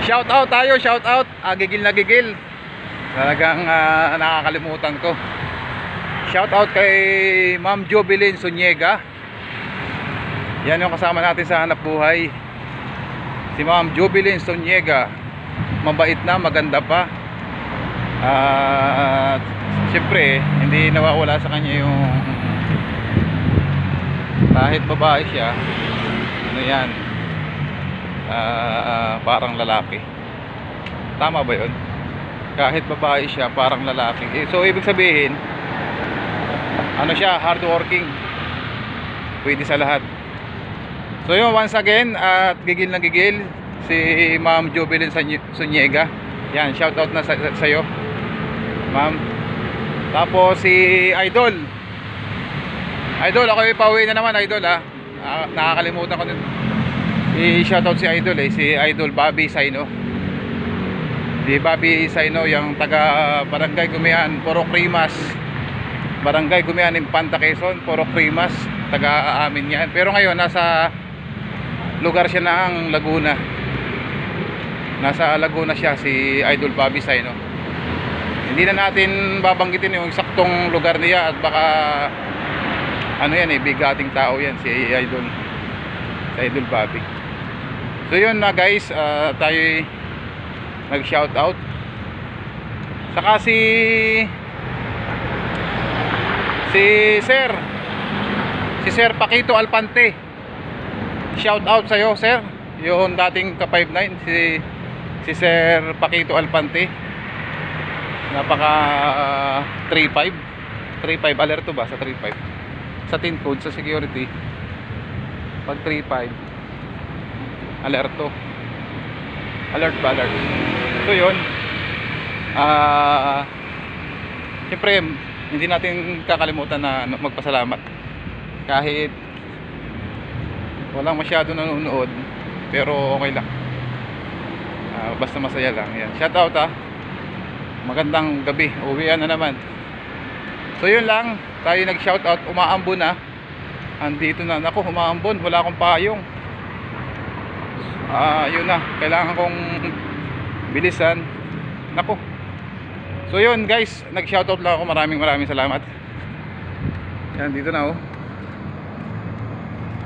Shout out tayo, shout out. Gigil na gigil. Talagang nakakalimutan ko. Shout out kay Ma'am Jovelyn Suniega. Yan yung kasama natin sa hanap buhay. Si Ma'am Jovelyn Suniega. Mabait na, maganda pa. Siyempre, hindi nawawala sa kanya yung kahit babae siya, ano yan, parang lalaki. Tama ba yun? Kahit babae siya, parang lalaki. So ibig sabihin, ano siya, hardworking. Pwede sa lahat. So yun, once again, at gigil na gigil si Ma'am Jovelyn Suniega. Yan, shout out na sa'yo, ma'am. Tapos si Idol, ako ipauwi na naman, Idol ha. Nakakalimutan ko nun i-shoutout si Idol si Idol Bobby Saino. Si Bobby Saino, yung taga Barangay Gumian, Puro Krimas. Barangay Gumian, Infanta, Quezon, Puro Krimas. Taga amin yan. Pero ngayon, nasa lugar siya ng Laguna. Nasa Laguna siya, si Idol Bobby Saino. Hindi na natin babanggitin yung eksaktong lugar niya at baka ano yan bigating tao yan si Idol Bobby. So yun na guys, tayo nag shout out. Saka si Sir Paquito Alpante, shout out sa'yo sir. Yung dating ka 5'9", si Sir Paquito Alpante. Napaka 3'5", alerto ba sa 3'5", sa tin code sa security pag 3'5", alerto, alert. So yun, siyempre hindi natin kakalimutan na magpasalamat kahit walang masyado nanonood, pero okay lang, basta masaya lang. Yan, shout out magandang gabi, uwian na naman. So yun lang, tayo nag shout out. Umaambon na, andito na, naku umaambon, wala akong payong. Yun na, kailangan kong bilisan, naku. So yun guys, nag shout out lang ako. Maraming salamat. Yan, dito na